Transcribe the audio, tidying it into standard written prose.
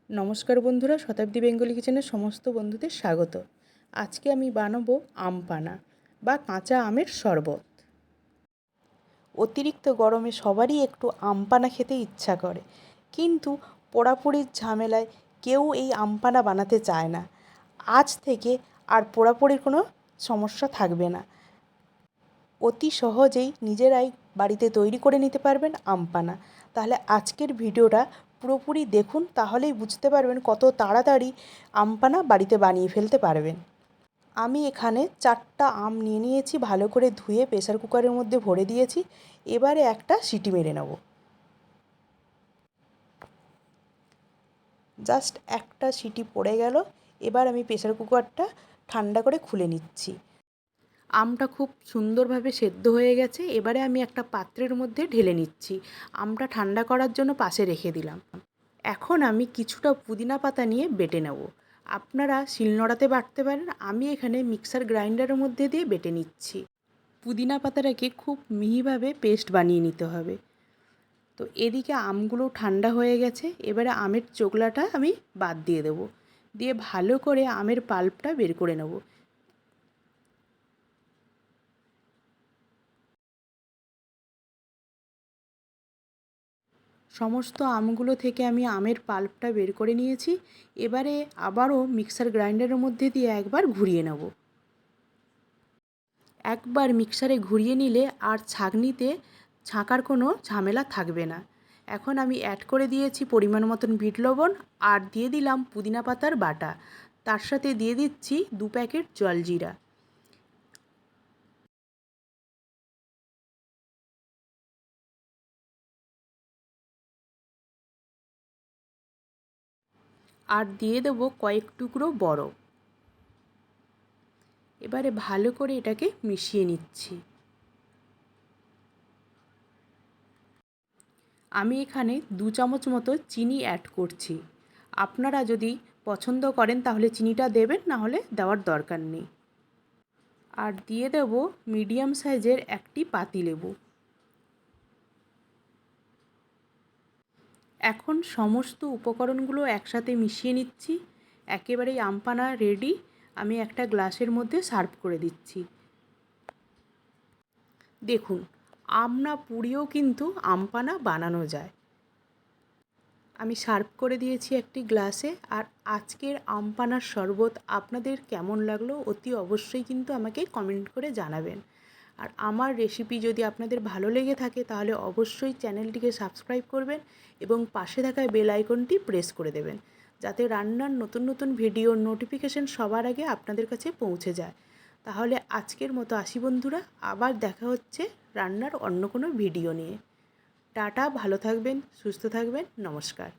নমস্কার বন্ধুরা, শতাব্দী বেঙ্গলি কিচেনের সমস্ত বন্ধুদের স্বাগত। আজকে আমি বানাবো আম পানা বা কাঁচা আমের শরবত। অতিরিক্ত গরমে সবারই একটু আম পানা খেতে ইচ্ছা করে, কিন্তু পোড়াপুড়ির ঝামেলায় কেউ এই আম পানা বানাতে চায় না। আজ থেকে আর পোড়াপুড়ির কোনো সমস্যা থাকবে না। অতি সহজেই নিজেরাই বাড়িতে তৈরি করে নিতে পারবেন আম পানা। তাহলে আজকের ভিডিওটা পুরোপুরি দেখুন, তাহলেই বুঝতে পারবেন কত তাড়াতাড়ি আম পানা বাড়িতে বানিয়ে ফেলতে পারবেন। আমি এখানে 4টা আম নিয়ে নিয়েছি, ভালো করে ধুয়ে প্রেসার কুকারের মধ্যে ভরে দিয়েছি। এবারে একটা সিটি মেরে নেব। জাস্ট একটা সিটি পড়ে গেল। এবার আমি প্রেসার কুকারটা ঠান্ডা করে খুলে নিচ্ছি। আমটা খুব সুন্দরভাবে সেদ্ধ হয়ে গেছে। এবারে আমি একটা পাত্রের মধ্যে ঢেলে নিচ্ছি। আমটা ঠান্ডা করার জন্য পাশে রেখে দিলাম। এখন আমি কিছুটা পুদিনা পাতা নিয়ে বেটে নেব। আপনারা শিলনোড়াতে বাটতে পারেন, আমি এখানে মিক্সার গ্রাইন্ডারের মধ্যে দিয়ে বেটে নিচ্ছি। পুদিনা পাতাটাকে খুব মিহিভাবে পেস্ট বানিয়ে নিতে হবে। তো এদিকে আমগুলো ঠান্ডা হয়ে গেছে। এবারে আমের চোকলাটা আমি বাদ দিয়ে দেব, দিয়ে ভালো করে আমের পাল্পটা বের করে নেব। সমস্ত আমগুলো থেকে আমি আমের পাল্পটা বের করে নিয়েছি। এবারে আবারও মিক্সার গ্রাইন্ডারের মধ্যে দিয়ে একবার ঘুরিয়ে নেব। একবার মিক্সারে ঘুরিয়ে নিলে আর ছাঁকনিতে ছাঁকার কোনো ঝামেলা থাকবে না। এখন আমি অ্যাড করে দিয়েছি পরিমাণ মতন বিট লবণ, আর দিয়ে দিলাম পুদিনা পাতার বাটা। তার সাথে দিয়ে দিচ্ছি 2 প্যাকেট জলজিরা। আর দিয়ে দেবো কয়েক টুকরো বরফ। এবারে ভালো করে এটাকে মিশিয়ে নিচ্ছি। আমি এখানে 2 চামচ মতো চিনি অ্যাড করছি। আপনারা যদি পছন্দ করেন তাহলে চিনিটা দেবেন, না হলে দেওয়ার দরকার নেই। আর দিয়ে দেব মিডিয়াম সাইজের একটি পাতিলেবু। এখন সমস্ত উপকরণগুলো একসাথে মিশিয়ে নিচ্ছি। একেবারেই আম পানা রেডি। আমি একটা গ্লাসের মধ্যে সার্ভ করে দিচ্ছি। দেখুন, আম না পুড়িয়েও কিন্তু আম পানা বানানো যায়। আমি সার্ভ করে দিয়েছি একটি গ্লাসে। আর আজকের আম পানার শরবত আপনাদের কেমন লাগলো অতি অবশ্যই কিন্তু আমাকে কমেন্ট করে জানাবেন। আর আমার রেসিপি যদি আপনাদের ভালো লেগে থাকে তাহলে অবশ্যই চ্যানেলটিকে সাবস্ক্রাইব করবেন এবং পাশে থাকা বেল আইকনটি প্রেস করে দেবেন, যাতে রান্নার নতুন নতুন ভিডিওর নোটিফিকেশন সবার আগে আপনাদের কাছে পৌঁছে যায়। তাহলে আজকের মতো আসি বন্ধুরা, আবার দেখা হচ্ছে রান্নার অন্য কোনো ভিডিও নিয়ে। টাটা, ভালো থাকবেন, সুস্থ থাকবেন, নমস্কার।